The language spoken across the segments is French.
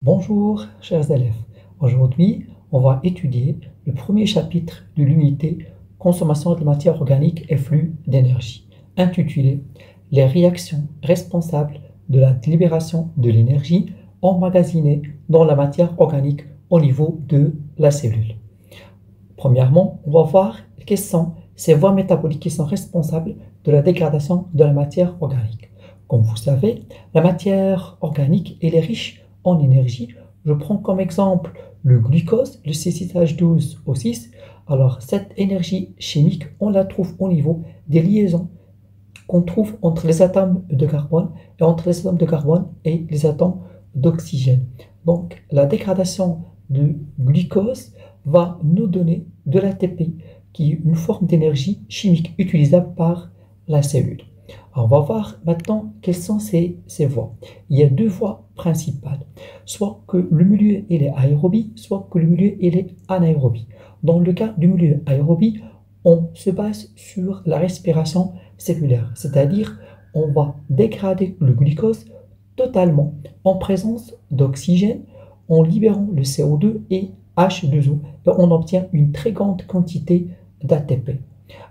Bonjour, chers élèves. Aujourd'hui, on va étudier le premier chapitre de l'unité Consommation de matière organique et flux d'énergie, intitulé Les réactions responsables de la libération de l'énergie emmagasinée dans la matière organique au niveau de la cellule. Premièrement, on va voir quelles sont ces voies métaboliques qui sont responsables de la dégradation de la matière organique. Comme vous savez, la matière organique elle est riche en énergie. Je prends comme exemple le glucose, le C6H12O6. Alors, cette énergie chimique, on la trouve au niveau des liaisons qu'on trouve entre les atomes de carbone et entre les atomes de carbone et les atomes d'oxygène. Donc, la dégradation du glucose va nous donner de l'ATP, qui est une forme d'énergie chimique utilisable par la cellule. Alors, on va voir maintenant quelles sont ces voies. Il y a deux voies principales, soit que le milieu il est aérobie, soit que le milieu il est anaérobie. Dans le cas du milieu aérobie, on se base sur la respiration cellulaire, c'est-à-dire on va dégrader le glucose totalement en présence d'oxygène, en libérant le CO2 et H2O, et on obtient une très grande quantité d'ATP.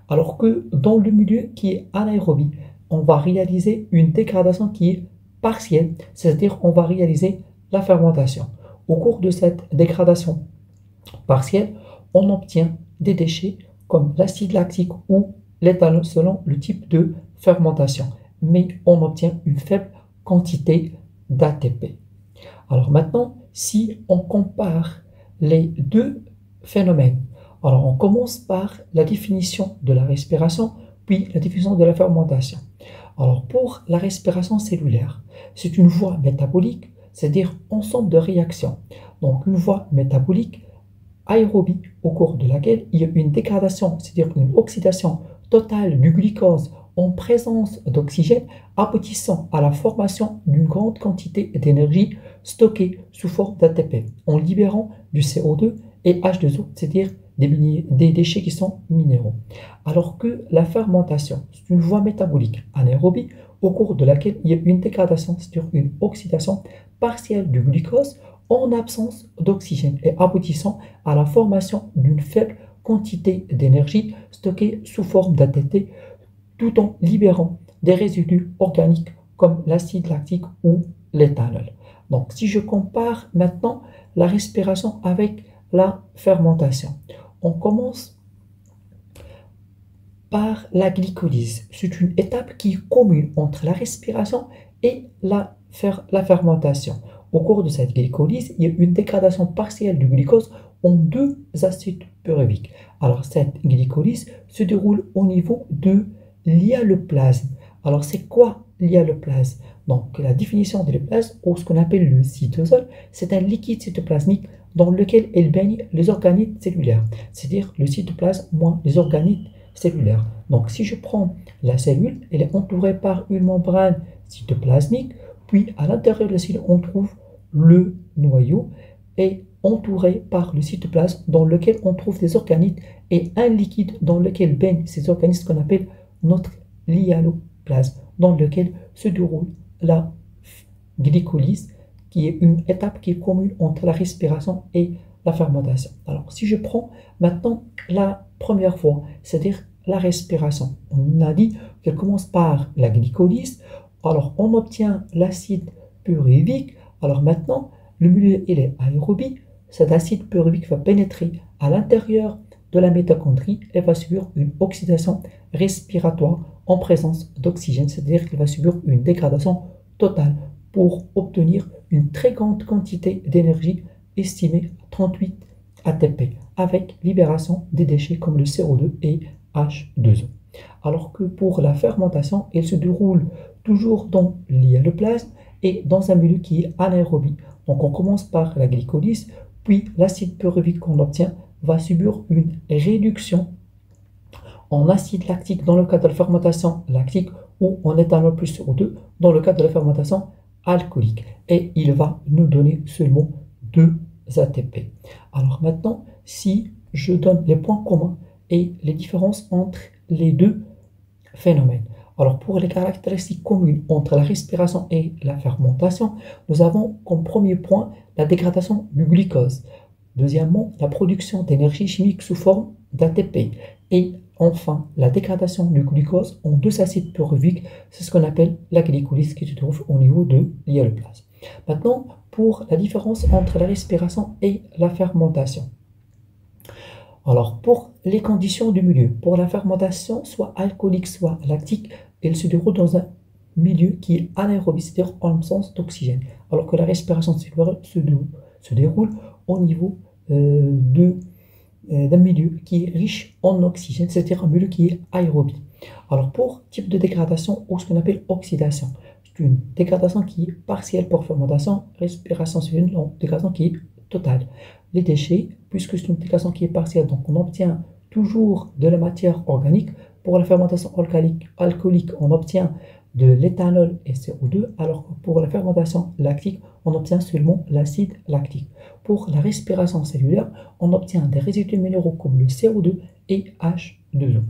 Alors que dans le milieu qui est anaérobie, on va réaliser une dégradation qui est partielle, c'est-à-dire on va réaliser la fermentation. Au cours de cette dégradation partielle, on obtient des déchets comme l'acide lactique ou l'éthanol selon le type de fermentation, mais on obtient une faible quantité d'ATP. Alors maintenant, si on compare les deux phénomènes, alors on commence par la définition de la respiration, puis la définition de la fermentation. Alors pour la respiration cellulaire, c'est une voie métabolique, c'est-à-dire ensemble de réactions. Donc une voie métabolique aérobie au cours de laquelle il y a une dégradation, c'est-à-dire une oxydation totale du glucose en présence d'oxygène, aboutissant à la formation d'une grande quantité d'énergie stockée sous forme d'ATP, en libérant du CO2 et H2O, c'est-à-dire des déchets qui sont minéraux. Alors que la fermentation, c'est une voie métabolique anaérobie au cours de laquelle il y a une dégradation, c'est-à-dire une oxydation partielle du glucose en absence d'oxygène et aboutissant à la formation d'une faible quantité d'énergie stockée sous forme d'ATP tout en libérant des résidus organiques comme l'acide lactique ou l'éthanol. Donc si je compare maintenant la respiration avec la fermentation, on commence par la glycolyse. C'est une étape qui est commune entre la respiration et la fermentation. Au cours de cette glycolyse, il y a une dégradation partielle du glucose en deux acides pyruviques. Alors cette glycolyse se déroule au niveau de l'hyaloplasme. Alors c'est quoi l'hyaloplasme? Donc la définition de l'hyaloplasme, ou ce qu'on appelle le cytosol, c'est un liquide cytoplasmique dans lequel elle baigne les organites cellulaires, c'est-à-dire le cytoplasme moins les organites cellulaire. Donc si je prends la cellule, elle est entourée par une membrane cytoplasmique, puis à l'intérieur de la cellule, on trouve le noyau et entouré par le cytoplasme dans lequel on trouve des organites et un liquide dans lequel baignent ces organites, ce qu'on appelle notre hyaloplasme, dans lequel se déroule la glycolyse, qui est une étape qui est commune entre la respiration et la fermentation. Alors si je prends maintenant la première voie, c'est-à-dire la respiration. On a dit qu'elle commence par la glycolyse. Alors, on obtient l'acide pyruvique. Alors maintenant, le milieu il est aérobie. Cet acide pyruvique va pénétrer à l'intérieur de la mitochondrie et va subir une oxydation respiratoire en présence d'oxygène, c'est-à-dire qu'il va subir une dégradation totale pour obtenir une très grande quantité d'énergie estimée à 38 ATP, avec libération des déchets comme le CO2 et H2O. Alors que pour la fermentation, elle se déroule toujours dans l'hyaloplasme et dans un milieu qui est anaérobie. Donc on commence par la glycolyse, puis l'acide pyruvique qu'on obtient va subir une réduction en acide lactique dans le cas de la fermentation lactique ou en éthanol plus CO2 dans le cas de la fermentation alcoolique. Et il va nous donner seulement 2 ATP. Alors maintenant, si je donne les points communs et les différences entre les deux phénomènes. Alors pour les caractéristiques communes entre la respiration et la fermentation, nous avons comme premier point la dégradation du glucose. Deuxièmement, la production d'énergie chimique sous forme d'ATP. Et enfin, la dégradation du glucose en deux acides pyruviques, c'est ce qu'on appelle la glycolyse qui se trouve au niveau de l'hyaloplasme. Maintenant, pour la différence entre la respiration et la fermentation. Alors, pour les conditions du milieu, pour la fermentation, soit alcoolique, soit lactique, elle se déroule dans un milieu qui est anaérobie, c'est-à-dire en absence d'oxygène, alors que la respiration cellulaire se déroule au niveau d'un milieu qui est riche en oxygène, c'est-à-dire un milieu qui est aérobie. Alors, pour type de dégradation ou ce qu'on appelle oxydation, c'est une dégradation qui est partielle pour fermentation, respiration, c'est une dégradation qui est totale. Les déchets, puisque c'est une dégradation qui est partielle, donc on obtient toujours de la matière organique. Pour la fermentation alcoolique, on obtient de l'éthanol et CO2, alors que pour la fermentation lactique, on obtient seulement l'acide lactique. Pour la respiration cellulaire, on obtient des résidus minéraux comme le CO2 et H2O.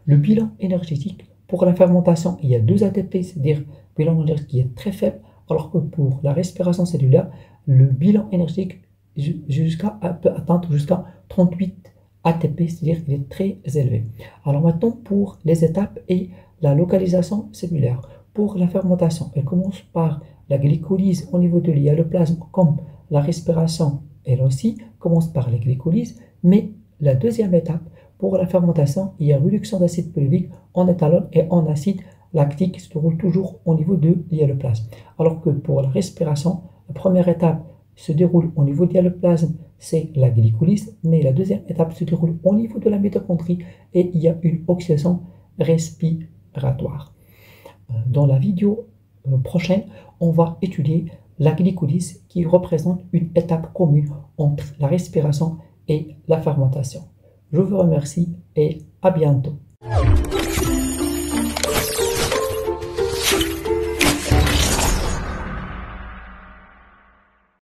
Le bilan énergétique, pour la fermentation, il y a 2 ATP, c'est-à-dire bilan énergétique qui est très faible, alors que pour la respiration cellulaire, le bilan énergétique peut atteindre jusqu'à 38 ATP, c'est-à-dire qu'il est très élevé. Alors maintenant, pour les étapes et la localisation cellulaire. Pour la fermentation, elle commence par la glycolyse au niveau de l'hyaloplasme, comme la respiration, elle aussi commence par la glycolyse, mais la deuxième étape, pour la fermentation, il y a réduction d'acide pyruvique en éthanol et en acide lactique qui se déroule toujours au niveau de l'hyaloplasme. Alors que pour la respiration, la première étape se déroule au niveau de l'hyaloplasme, c'est la glycolyse, mais la deuxième étape se déroule au niveau de la mitochondrie et il y a une oxydation respiratoire. Dans la vidéo prochaine, on va étudier la glycolyse qui représente une étape commune entre la respiration et la fermentation. Je vous remercie et à bientôt.